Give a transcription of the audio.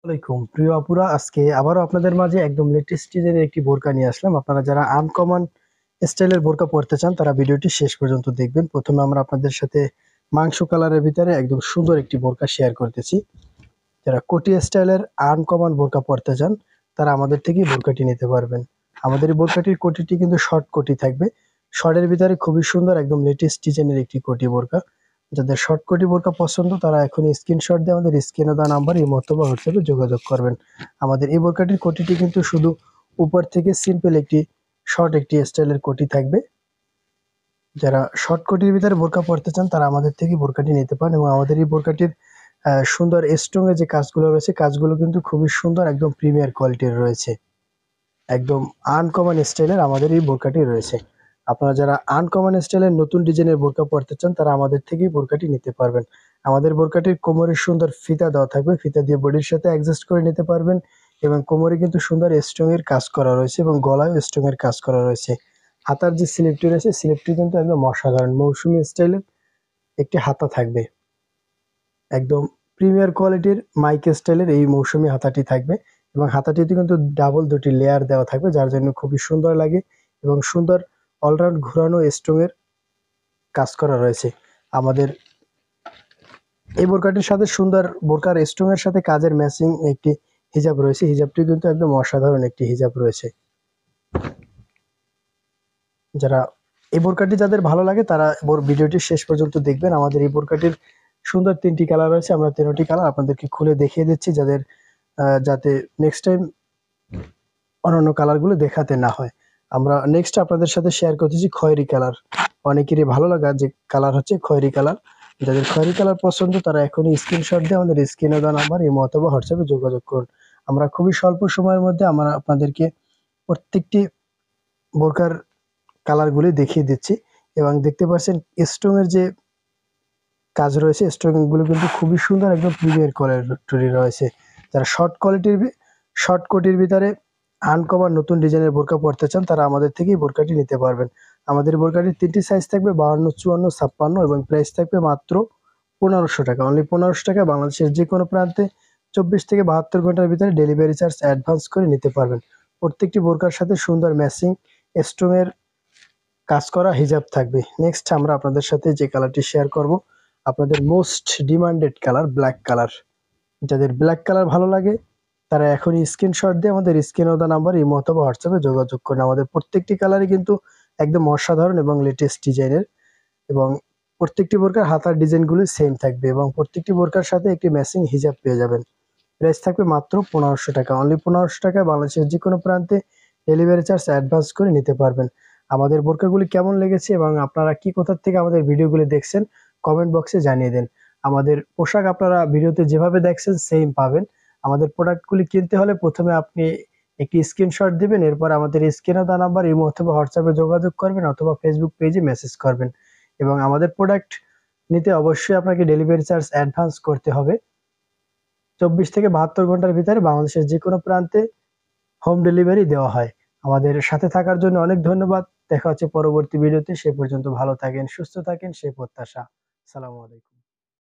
আলাইকুম প্রিয় আপুরা, আজকে আবারও আপনাদের মাঝে একদম লেটেস্ট ডিজাইনের একটি বোরকা নিয়ে আসলাম। আপনারা যারা আনকমন স্টাইলের বোরকা পরতে চান তারা ভিডিওটি শেষ পর্যন্ত দেখবেন। প্রথমে আমরা আপনাদের সাথে মাংস কালারের ভিতরে একদম সুন্দর একটি বোরকা শেয়ার করতেছি। যারা কোটি স্টাইলের আনকমন বোরকা পরতে চান তারা আমাদের থেকেই বোরকাটি নিতে পারবেন। আমাদের এই বোরকাটির কোটিটি কিন্তু শর্ট কোটি থাকবে। শর্টের ভিতরে খুবই সুন্দর একদম লেটেস্ট ডিজাইনের একটি কোটি বোরকা। যাদের শর্ট কোটি বোরকা পছন্দ তারা এখন স্ক্রিনশট দিয়ে আমাদের স্ক্রিনে দেওয়া নাম্বার এই অথবা হোয়াটসঅ্যাপে যোগাযোগ করবেন। আমাদের এই বোরকাটির কোটিটি কিন্তু শুধু উপর থেকে সিম্পল একটি শর্ট একটি স্টাইলের কোটি থাকবে। যারা শর্ট কোটির ভিতরে বোরকা পরতে চান তারা আমাদের থেকে বোরকাটি নিতে পারেন এবং আমাদের এই বোরকাটির সুন্দর স্ট্রং এর যে কাজগুলো রয়েছে কাজগুলো কিন্তু খুবই সুন্দর, একদম প্রিমিয়ার কোয়ালিটির রয়েছে। একদম আনকমন স্টাইলের আমাদের এই বোরকাটি রয়েছে। আপনারা যারা আনকমন স্টাইলের নতুন ডিজাইনের বোরকা পরতে চান তারা আমাদের থেকেই বোরকাটি নিতে পারবেন। আমাদের বোরকাটির কোমরে সুন্দর ফিতা দেওয়া থাকবে, ফিতা দিয়ে বডির সাথে অ্যাডজাস্ট করে নিতে পারবেন এবং কোমরে কিন্তু সুন্দর স্ট্রং এর কাজ করা রয়েছে এবং গলায় স্ট্রং এর কাজ করা রয়েছে। হাতার যে স্লিপটি রয়েছে স্লিপটি কিন্তু একদম অসাধারণ মৌসুমী স্টাইলের একটি হাতা থাকবে। একদম প্রিমিয়ার কোয়ালিটির মাইক স্টাইলের এই মৌসুমী হাতাটি থাকবে এবং হাতাটিতে কিন্তু ডাবল দুটি লেয়ার দেওয়া থাকবে যার জন্য খুবই সুন্দর লাগে এবং সুন্দর অলরাউন্ড ঘোরানো স্ট্রং এর কাজ করা রয়েছে। আমাদের এই বোরকাটির সাথে সুন্দর বোরকার স্ট্রং এর সাথে কাজের ম্যাচিং একটি হিজাব রয়েছে। হিজাবটি কিন্তু একদম অসাধারণ একটি হিজাব রয়েছে। যারা এই বোরকাটি যাদের ভালো লাগে তারা ভিডিওটি শেষ পর্যন্ত দেখবেন। আমাদের এই বোরকাটির সুন্দর তিনটি কালার রয়েছে, আমরা তিনটি কালার আপনাদেরকে খুলে দেখিয়ে দিচ্ছি যাদের যাতে নেক্সট টাইম অন্যান্য কালারগুলো দেখাতে না হয়। আমরা নেক্সট আপনাদের সাথে শেয়ার করতেছি খয়েরি কালার। অনেকেরই ভালো লাগা যে কালার হচ্ছে খয়েরি কালার। যাদের খয়েরি কালার পছন্দ তারা এখনই স্ক্রিনশট দিয়ে আমাদের স্ক্রিনে দেওয়া নাম্বার ইমো অথবা হোয়াটসঅ্যাপে যোগাযোগ করুন। আমরা খুবই স্বল্প সময়ের মধ্যে আমরা আপনাদেরকে প্রত্যেকটি বোরকার কালারগুলি দেখিয়ে দিচ্ছি এবং দেখতে পাচ্ছেন স্ট্রং এর যে কাজ রয়েছে স্ট্রং গুলো কিন্তু খুবই সুন্দর, একদম প্রিমিয়ার কোয়ালিটি রয়েছে। যারা শর্ট কোটির ভিতরে আনকমন নতুন ডিজাইনের বোরকা পরতে চান তারা আমাদের থেকেই বোরকাটি নিতে পারবেন। আমাদের বোরকাটির তিনটি সাইজ থাকবে 52, 54, 56 এবং প্রাইস থাকবে মাত্র 1500 টাকা। অনলি 1500 টাকা বাংলাদেশের যে কোনো প্রান্তে 24 থেকে 72 ঘন্টার ভিতরে ডেলিভারি চার্জ অ্যাডভান্স করে নিতে পারবেন। প্রত্যেকটি বোরকার সাথে সুন্দর ম্যাচিং স্ট্রং এর কাজ করা হিজাব থাকবে। নেক্সট আমরা আপনাদের সাথে যে কালারটি শেয়ার করব আপনাদের most demanded colour black colour. যাদের ব্ল্যাক কালার ভালো লাগে তারা এখনই স্ক্রিনশট দিয়ে আমাদের স্ক্রিনে দেওয়া নাম্বার ইমো অথবা হোয়াটসঅ্যাপে যোগাযোগ করুন। আমাদের প্রত্যেকটি কালারই কিন্তু একদম অসাধারণ এবং লেটেস্ট ডিজাইনের এবং প্রত্যেকটি বোরকার হাতার ডিজাইনগুলো সেম থাকবে এবং প্রত্যেকটি বোরকার সাথে একটি ম্যাচিং হিজাব পেয়ে যাবেন। প্রাইস থাকবে মাত্র 1500 টাকা। অনলি 1500 টাকায় বাংলাদেশের যে কোনো প্রান্তে ডেলিভারি চার্জ অ্যাডভান্স করে নিতে পারবেন। আমাদের বোরকাগুলি কেমন লেগেছে এবং আপনারা কি কোথা থেকে আমাদের ভিডিওগুলি দেখছেন কমেন্ট বক্সে জানিয়ে দেন। আমাদের পোশাক আপনারা ভিডিওতে যেভাবে দেখছেন সেম পাবেন। আমাদের প্রোডাক্টগুলি কিনতে হলে প্রথমে আপনি একটি স্ক্রিনশট দিবেন, এরপর আমাদের স্ক্রিনে দেওয়া নাম্বার ইমো অথবা হোয়াটসঅ্যাপে যোগাযোগ করবেন অথবা ফেসবুক পেজে মেসেজ করবেন এবং আমাদের প্রোডাক্ট নিতে অবশ্যই আপনাকে ডেলিভারি চার্জ অ্যাডভান্স করতে হবে। 24 থেকে 72 ঘন্টার ভিতরে বাংলাদেশের যে কোনো প্রান্তে হোম ডেলিভারি দেওয়া হয়। আমাদের সাথে থাকার জন্য অনেক ধন্যবাদ। দেখা হচ্ছে পরবর্তী ভিডিওতে। সে পর্যন্ত ভালো থাকেন, সুস্থ থাকেন সেই প্রত্যাশা। আসসালামু আলাইকুম।